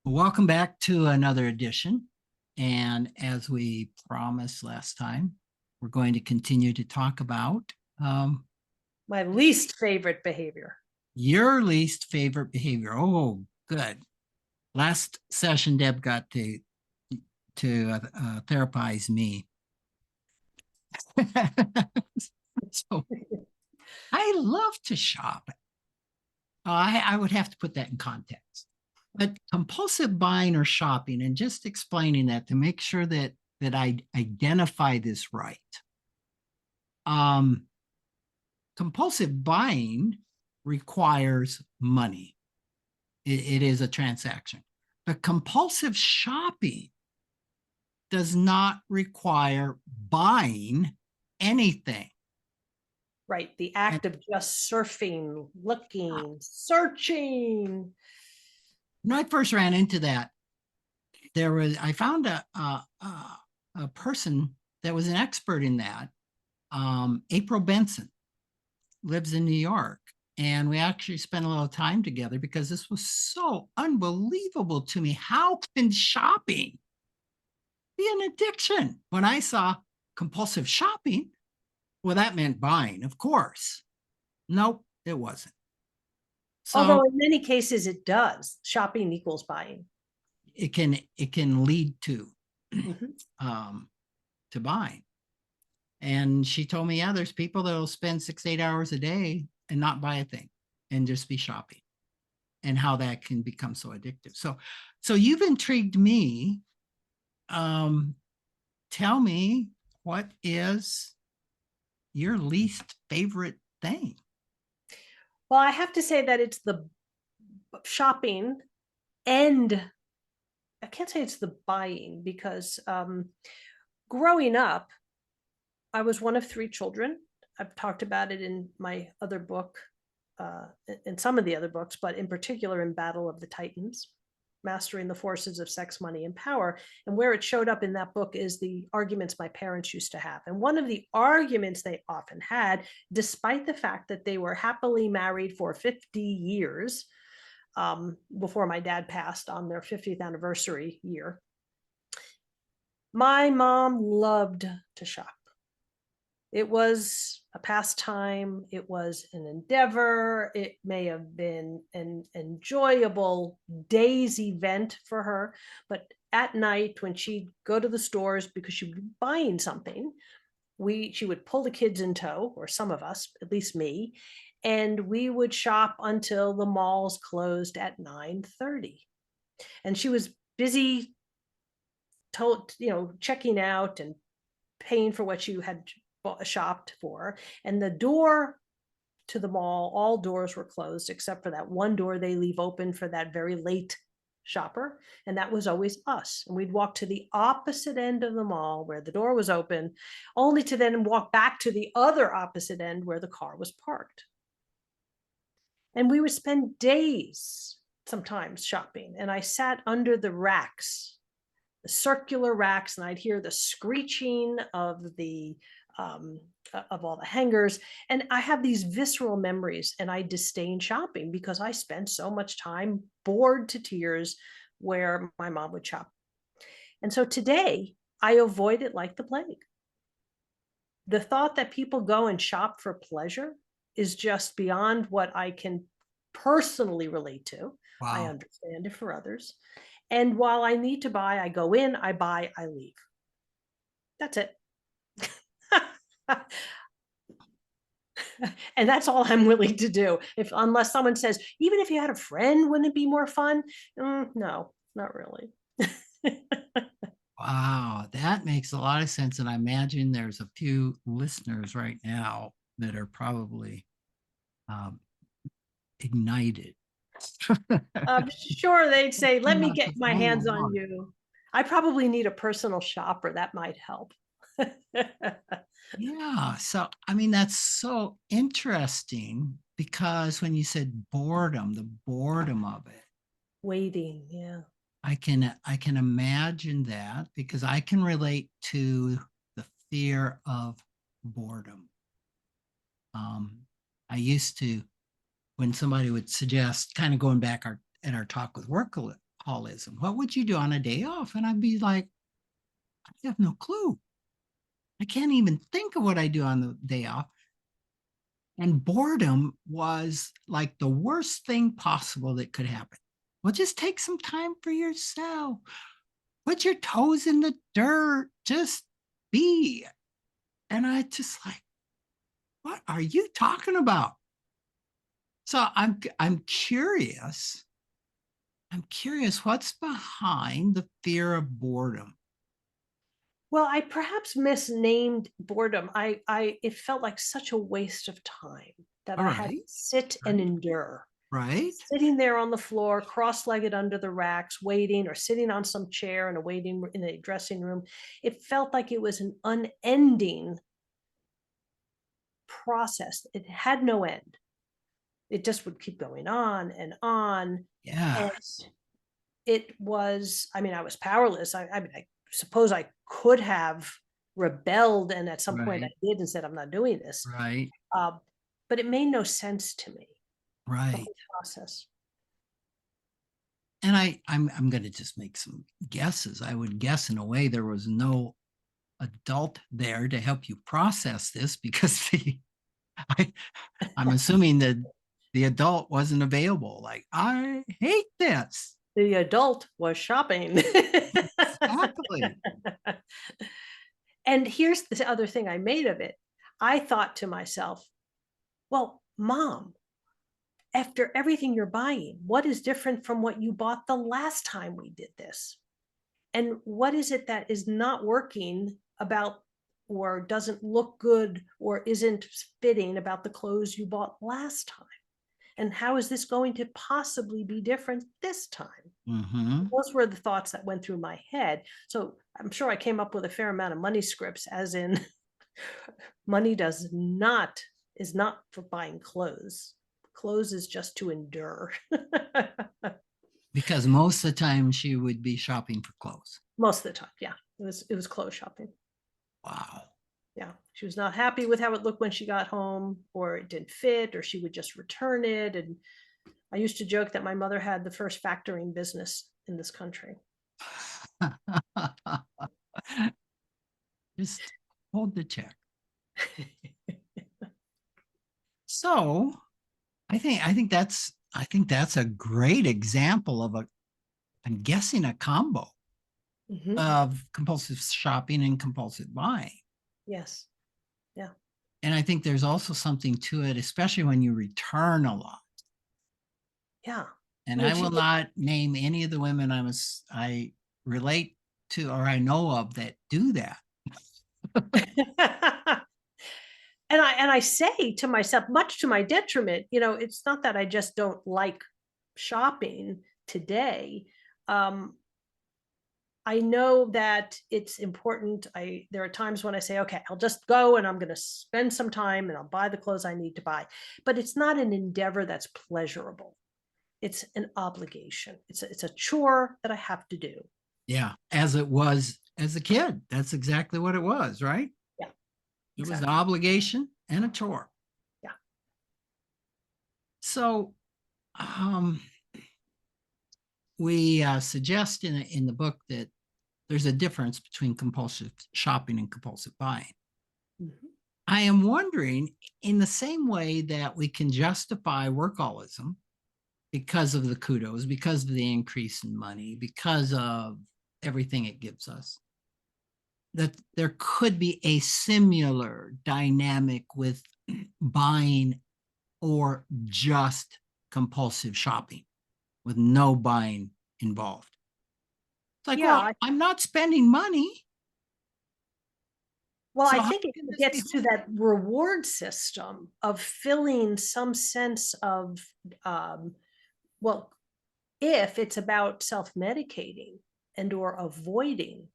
Welcome back to another edition. And as we promised last time, we're going to continue to talk about My least favorite behavior. your least favorite behavior. Oh, good. Last session, Deb got to therapize me. So I love to shop. I would have to put that in context. But compulsive buying or shopping, and just explaining that to make sure that I identify this right. Um, compulsive buying requires money. It is a transaction. But compulsive shopping does not require buying anything. Right. The act of just surfing, looking, searching. When I first ran into that, I found a person that was an expert in that. April Benson lives in New York. And we actually spent a little time together because this was so unbelievable to me. How can shopping be an addiction? When I saw compulsive shopping, well, that meant buying, of course. Nope, it wasn't. Although So in many cases it does. Shopping equals buying. it can lead Mhm. um, to buying. And she told me, yeah, there's people that'll spend 6, 8 hours a day and not buy a thing and just be shopping, and how that can become so addictive. So you've intrigued me. Tell me, what is your least favorite thing? Well, I have to say that it's the shopping, and I can't say it's the buying because growing up, I was one of three children. I've talked about it in my other book, in some of the other books, but in particular in Battle of the Titans, Mastering the Forces of Sex, Money, and Power. And where it showed up in that book is the arguments my parents used to have. And one of the arguments they often had, despite the fact that they were happily married for 50 years, before my dad passed on their 50th anniversary year, my mom loved to shop. It was a pastime. It was an endeavor. It may have been an enjoyable day's event for her. But at night, when she'd go to the stores because she would be buying something, she would pull the kids in tow, or some of us, at least me, and we would shop until the malls closed at 9:30. And she was busy checking out and paying for what you had shopped for. And the door to the mall, all doors were closed except for that one door they leave open for that very late shopper. And that was always us. And we'd walk to the opposite end of the mall where the door was open, only to then walk back to the other opposite end where the car was parked. And we would spend days sometimes shopping. And I sat under the racks, the circular racks, and I'd hear the screeching um, of all the hangers. And I have these visceral memories, and I disdain shopping because I spent so much time bored to tears where my mom would shop. And so today I avoid it like the plague. The thought that people go and shop for pleasure is just beyond what I can personally relate to. I Wow. understand it for others. And while I need to buy, I go in, I buy, I leave. That's it. And that's all I'm willing to do. If unless someone says, even if you had a friend, wouldn't it be more fun? No, not really. Wow, that makes a lot of sense. And I imagine there's a few listeners right now that are probably um, ignited. I'm sure they'd say, let me Not get to my follow hands on along. you. I probably need a personal shopper. That might help. Yeah. So, I mean, that's so interesting because when you said boredom, the boredom of it, Waiting, yeah. I can imagine that because I can relate to the fear of boredom. Um, I used to, when somebody would suggest, kind of going back at our talk with workaholics, workaholism. What would you do on a day off? And I'd be like, I have no clue. I can't even think of what I do on the day off. And boredom was like the worst thing possible that could happen. Well, just take some time for yourself. Put your toes in the dirt. Just be. And I just like, what are you talking about? So I'm curious. I'm curious what's behind the fear of boredom. Well, I perhaps misnamed boredom. It felt like such a waste of time that All I had to right. sit and Right. endure. Right. Sitting there on the floor, cross-legged under the racks, waiting, or sitting on some chair in a dressing room. It felt like it was an unending process. It had no end. It just would keep going on and on. And Yes. it was, I mean, I was powerless. I mean, I suppose I could have rebelled, and at some point I Right. did and said, I'm not doing this. Right. Um, but it made no sense to me, the Right. whole process. And I'm gonna just make some guesses. I would guess in a way there was no adult there to help you process this because I, I'm assuming that the adult wasn't available. Like, I hate this. The adult was shopping. Exactly. And here's the other thing I made of it. I thought to myself, well, mom, after everything you're buying, what is different from what you bought the last time we did this? And what is it that is not working about, or doesn't look good, or isn't fitting about the clothes you bought last time? And how is this going to possibly be different this time? Mm-hmm. Those were the thoughts that went through my head. So I'm sure I came up with a fair amount of money scripts, as in money is not for buying clothes. Clothes is just to endure. Because most of the time she would be shopping for clothes. Most of the time, yeah. It was clothes shopping. Wow. Yeah. She was not happy with how it looked when she got home, or it didn't fit, or she would just return it. And I used to joke that my mother had the first factoring business in this country. Just hold the check. So I think that's a great example of I'm guessing a combo Mhm. of compulsive shopping and compulsive buying. Yes. Yeah. And I think there's also something to it, especially when you return a lot. Yeah. And When I she will not name any of the women I relate to or I know of that do that. and I say to myself, much to my detriment, it's not that I just don't like shopping today. Um, I know that it's important. There are times when I say, okay, I'll just go and I'm going to spend some time and I'll buy the clothes I need to buy. But it's not an endeavor that's pleasurable. It's an obligation. It's a chore that I have to do. Yeah, as it was as a kid. That's exactly what it was, right? Yeah, It was an exactly. obligation and a chore. Yeah. So um, we suggest in the book that there's a difference between compulsive shopping and compulsive buying. Mhm. I am wondering, in the same way that we can justify workaholism because of the kudos, because of the increase in money, because of everything it gives us, that there could be a similar dynamic with buying or just compulsive shopping with no buying involved. It's like, Yeah. well, I'm not spending money. Well, So I how think it can this be gets to that reward system of feeling some sense of, um, well, if it's about self-medicating and or avoiding,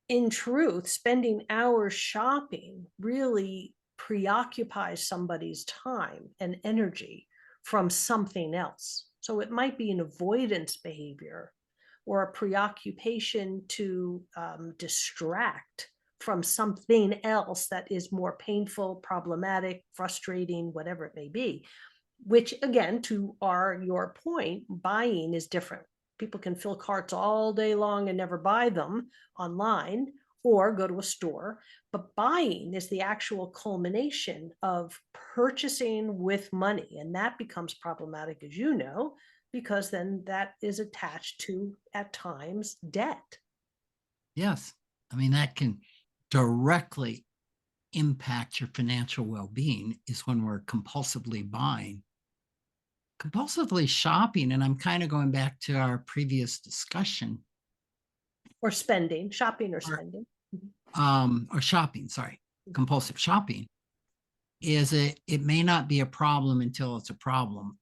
in truth, spending hours shopping really preoccupies somebody's time and energy from something else. So it might be an avoidance behavior or a preoccupation to distract from something else that is more painful, problematic, frustrating, whatever it may be. Which, again, to your point, buying is different. People can fill carts all day long and never buy them online or go to a store. But buying is the actual culmination of purchasing with money. And that becomes problematic, as you know, because then that is attached to, at times, debt. Yes. I mean, that can directly impact your financial well-being is when we're compulsively buying. Compulsively shopping, and I'm kind of going back to our previous discussion, Or spending, shopping or or, spending. or shopping, sorry, compulsive shopping is it may not be a problem until it's a problem.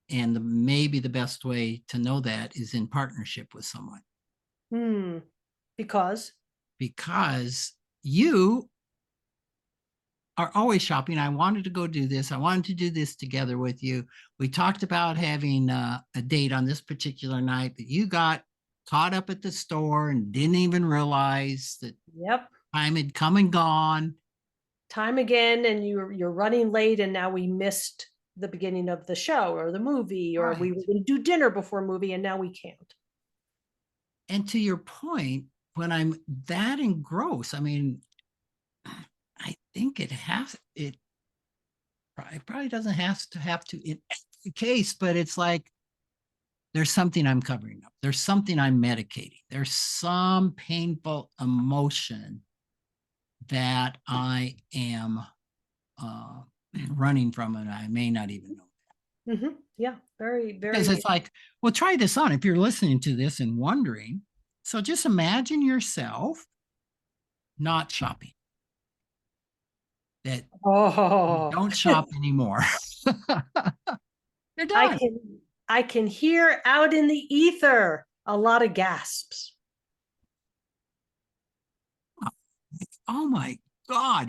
And maybe the best way to know that is in partnership with someone. Because Because you are always shopping. I wanted to go do this. I wanted to do this together with you. We talked about having a date on this particular night, but you got caught up at the store and didn't even realize that yep, time had come and gone. time again, and you're running late, and now we missed the beginning of the show or the movie, or we Right. were going to do dinner before movie, and now we can't. And to your point, when I'm that engrossed, I mean, I think it probably doesn't have to in every case, but it's like there's something I'm covering up. There's something I'm medicating. There's some painful emotion that I am uh, running from, and I may not even know. Yeah, very, Because very. it's like, well, try this on if you're listening to this and wondering. So just imagine yourself not shopping, that you Oh, don't shop anymore. You're I done. can I can hear out in the ether a lot of gasps. Oh my God,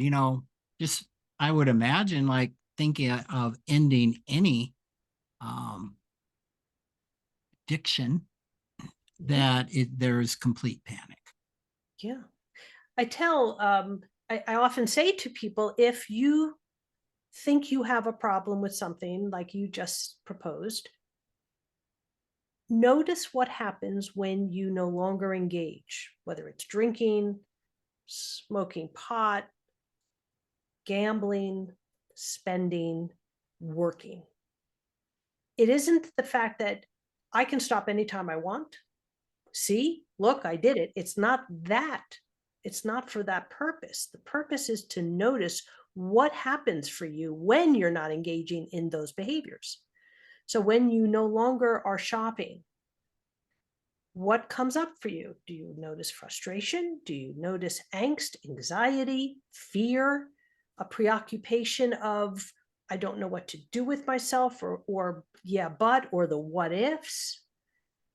just I would imagine like thinking of ending any um addiction that there's complete panic. Yeah. I often say to people, if you think you have a problem with something like you just proposed, notice what happens when you no longer engage, whether it's drinking, smoking pot, gambling, spending, working. It isn't the fact that I can stop anytime I want. See, look, I did it. It's not that. It's not for that purpose. The purpose is to notice what happens for you when you're not engaging in those behaviors. So when you no longer are shopping, what comes up for you? Do you notice frustration? Do you notice angst, anxiety, fear, a preoccupation of, I don't know what to do with myself, or yeah, but, or the what ifs?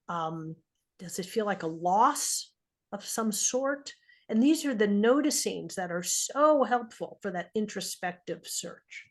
Does it feel like a loss of some sort? And these are the noticings that are so helpful for that introspective search.